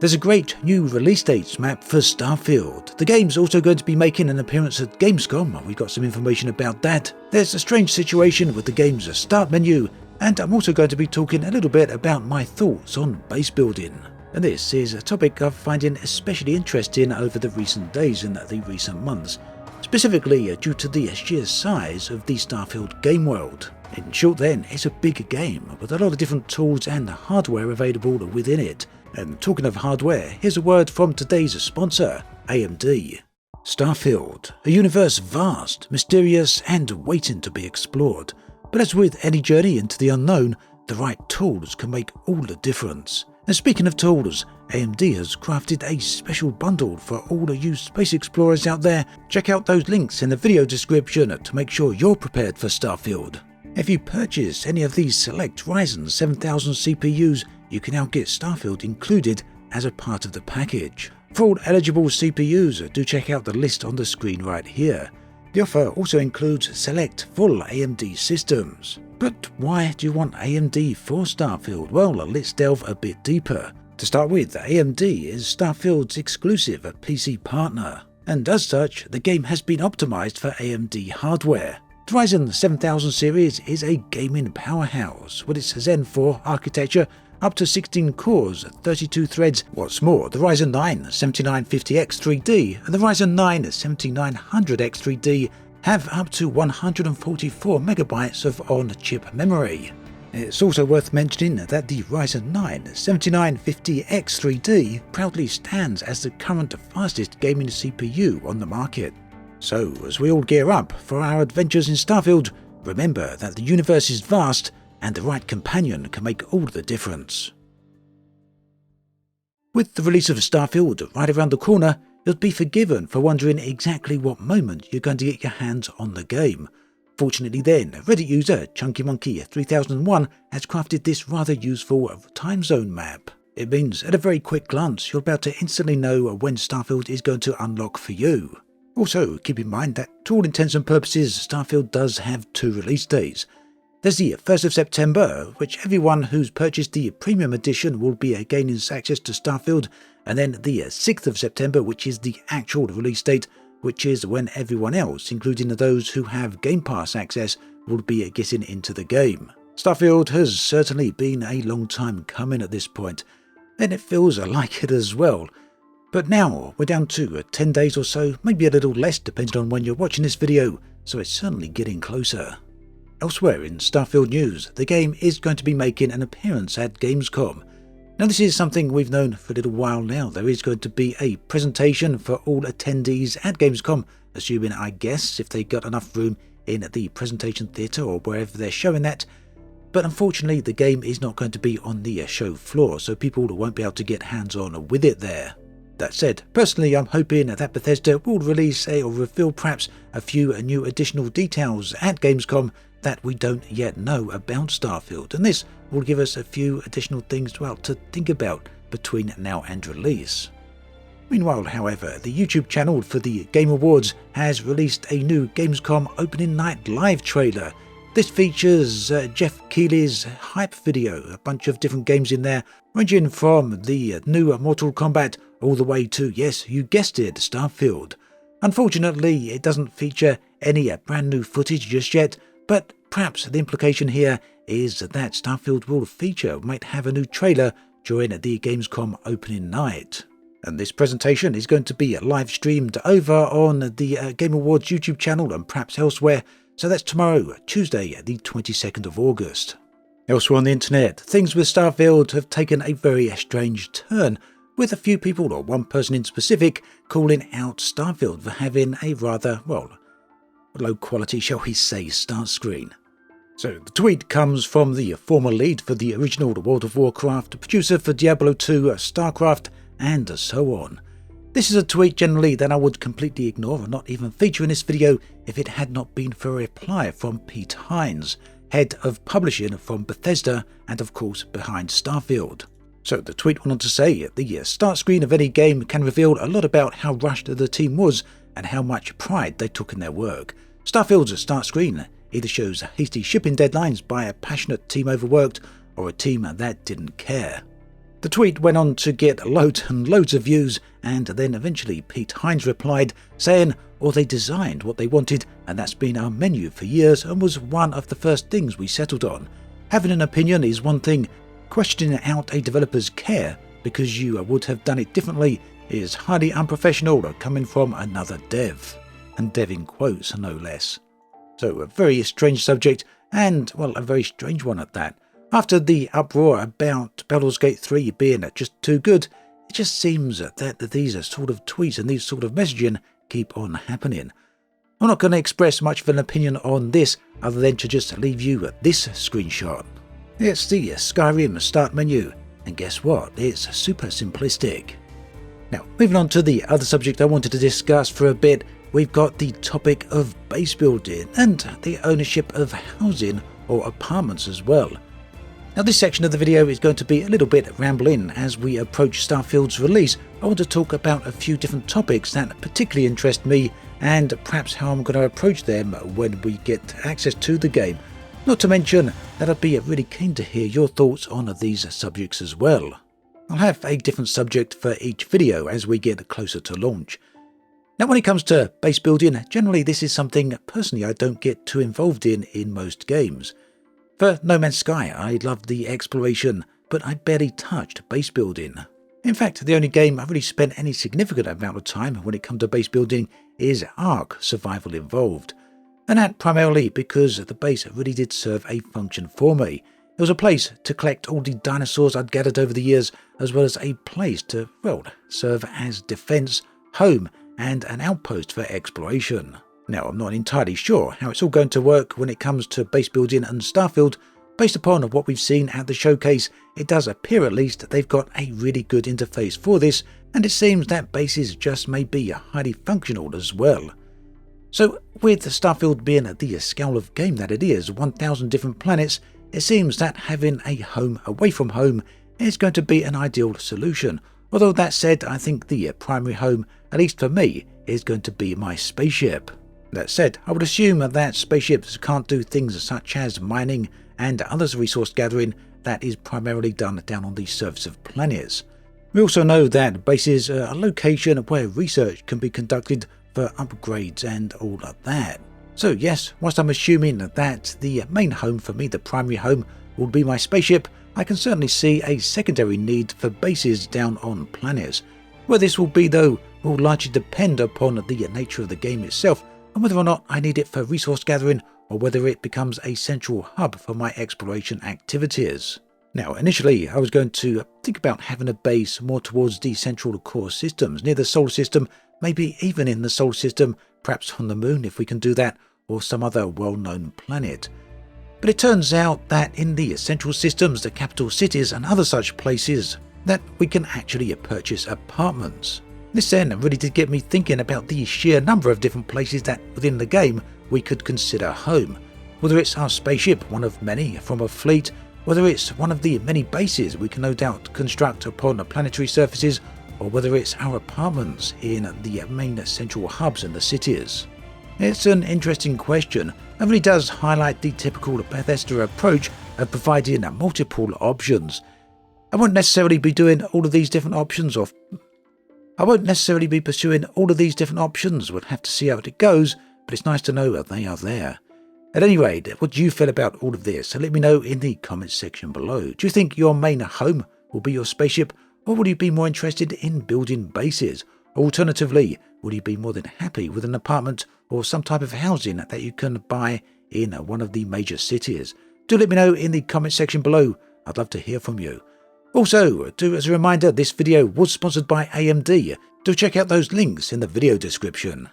There's a great new release dates map for Starfield. The game's also going to be making an appearance at Gamescom. We got some information about that. There's a strange situation with the game's start menu, and I'm also going to be talking a little bit about my thoughts on base building. And this is a topic I'm finding especially interesting over the recent days and the recent months, specifically due to the sheer size of the Starfield game world. In short then, it's a big game with a lot of different tools and hardware available within it. And talking of hardware, here's a word from today's sponsor, AMD. Starfield, a universe vast, mysterious and waiting to be explored. But as with any journey into the unknown, the right tools can make all the difference. And speaking of tools, AMD has crafted a special bundle for all of you space explorers out there. Check out those links in the video description to make sure you're prepared for Starfield. If you purchase any of these select Ryzen 7000 CPUs, you can now get Starfield included as a part of the package. For all eligible CPUs, do check out the list on the screen right here. The offer also includes select full AMD systems. But why do you want AMD for Starfield? Well, let's delve a bit deeper. To start with, AMD is Starfield's exclusive PC partner, and as such, the game has been optimized for AMD hardware. The Ryzen 7000 series is a gaming powerhouse with its Zen 4 architecture, up to 16 cores, 32 threads. What's more, the Ryzen 9 7950X3D and the Ryzen 9 7900X3D have up to 144 megabytes of on-chip memory. It's also worth mentioning that the Ryzen 9 7950X3D proudly stands as the current fastest gaming CPU on the market. So, as we all gear up for our adventures in Starfield, remember that the universe is vast and the right companion can make all the difference. With the release of Starfield right around the corner, you'll be forgiven for wondering exactly what moment you're going to get your hands on the game. Fortunately then, Reddit user ChunkyMonkey3001 has crafted this rather useful time zone map. It means at a very quick glance you're about to instantly know when Starfield is going to unlock for you. Also, keep in mind that to all intents and purposes, Starfield does have two release dates. There's the 1st of September, which everyone who's purchased the Premium Edition will be gaining access to Starfield, and then the 6th of September, which is the actual release date, which is when everyone else, including those who have Game Pass access, will be getting into the game. Starfield has certainly been a long time coming at this point, and it feels like it as well. But now we're down to 10 days or so, maybe a little less depending on when you're watching this video, so it's certainly getting closer. Elsewhere in Starfield news, the game is going to be making an appearance at Gamescom. Now this is something we've known for a little while now. There is going to be a presentation for all attendees at Gamescom, assuming I guess if they got enough room in the presentation theatre or wherever they're showing that. But unfortunately the game is not going to be on the show floor, so people won't be able to get hands on with it there. That said, personally I'm hoping that Bethesda will release or reveal perhaps a few new additional details at Gamescom that we don't yet know about Starfield, and this will give us a few additional things to think about between now and release. Meanwhile, however, the YouTube channel for the Game Awards has released a new Gamescom opening night live trailer. This features Jeff Keighley's hype video, a bunch of different games in there, ranging from the new Mortal Kombat all the way to, yes, you guessed it, Starfield. Unfortunately, it doesn't feature any brand new footage just yet, but perhaps the implication here is that Starfield might have a new trailer during the Gamescom opening night. And this presentation is going to be live streamed over on the Game Awards YouTube channel and perhaps elsewhere, so that's tomorrow, Tuesday, the 22nd of August. Elsewhere on the internet, things with Starfield have taken a very strange turn, with a few people, or one person in specific, calling out Starfield for having a rather, low quality, shall we say, start screen. So the tweet comes from the former lead for the original World of Warcraft, producer for Diablo 2, StarCraft, and so on. This is a tweet generally that I would completely ignore and not even feature in this video if it had not been for a reply from Pete Hines, head of publishing from Bethesda and of course behind Starfield. So the tweet went on to say, the start screen of any game can reveal a lot about how rushed the team was and how much pride they took in their work. Starfield's start screen either shows hasty shipping deadlines by a passionate team overworked or a team that didn't care. The tweet went on to get loads and loads of views, and then eventually Pete Hines replied saying, "Or they designed what they wanted, and that's been our menu for years and was one of the first things we settled on. Having an opinion is one thing, questioning out a developer's care because you would have done it differently is highly unprofessional coming from another dev." And dev in quotes, no less. So a very strange subject, and, well, a very strange one at that. After the uproar about Baldur's Gate 3 being just too good, it just seems that these sort of tweets and these sort of messaging keep on happening. I'm not going to express much of an opinion on this other than to just leave you this screenshot. It's the Skyrim start menu, and guess what? It's super simplistic. Now, moving on to the other subject I wanted to discuss for a bit, we've got the topic of base building and the ownership of housing or apartments as well. Now, this section of the video is going to be a little bit rambling. As we approach Starfield's release, I want to talk about a few different topics that particularly interest me and perhaps how I'm going to approach them when we get access to the game. Not to mention that I'd be really keen to hear your thoughts on these subjects as well. I'll have a different subject for each video as we get closer to launch. Now, when it comes to base building, generally this is something personally I don't get too involved in most games. For No Man's Sky, I loved the exploration, but I barely touched base building. In fact, the only game I really spent any significant amount of time when it comes to base building is Ark Survival Involved. And that primarily because the base really did serve a function for me. It was a place to collect all the dinosaurs I'd gathered over the years, as well as a place to, well, serve as defense, home, and an outpost for exploration. Now, I'm not entirely sure how it's all going to work when it comes to base building and Starfield. Based upon what we've seen at the showcase, it does appear at least that they've got a really good interface for this, and it seems that bases just may be highly functional as well. So, with Starfield being the scale of game that it is, 1,000 different planets, it seems that having a home away from home is going to be an ideal solution. Although that said, I think the primary home, at least for me, is going to be my spaceship. That said, I would assume that spaceships can't do things such as mining and other resource gathering that is primarily done down on the surface of planets. We also know that bases are a location where research can be conducted for upgrades and all of that. So yes, whilst I'm assuming that the main home for me, the primary home, will be my spaceship, I can certainly see a secondary need for bases down on planets. Where this will be though will largely depend upon the nature of the game itself, and whether or not I need it for resource gathering or whether it becomes a central hub for my exploration activities. Now, initially I was going to think about having a base more towards the central core systems, near the solar system, maybe even in the solar system, perhaps on the moon if we can do that, or some other well-known planet. But it turns out that in the central systems, the capital cities and other such places, that we can actually purchase apartments. This then really did get me thinking about the sheer number of different places that within the game we could consider home. Whether it's our spaceship, one of many from a fleet, whether it's one of the many bases we can no doubt construct upon the planetary surfaces, or whether it's our apartments in the main central hubs in the cities. It's an interesting question and really does highlight the typical Bethesda approach of providing multiple options. I won't necessarily be doing all of these different options, I won't necessarily be pursuing all of these different options. We'll have to see how it goes, but it's nice to know that they are there. At any rate, what do you feel about all of this? So let me know in the comments section below. Do you think your main home will be your spaceship, or will you be more interested in building bases? Or alternatively, will you be more than happy with an apartment or some type of housing that you can buy in one of the major cities? Do let me know in the comments section below. I'd love to hear from you. Also, as a reminder, this video was sponsored by AMD. Do check out those links in the video description.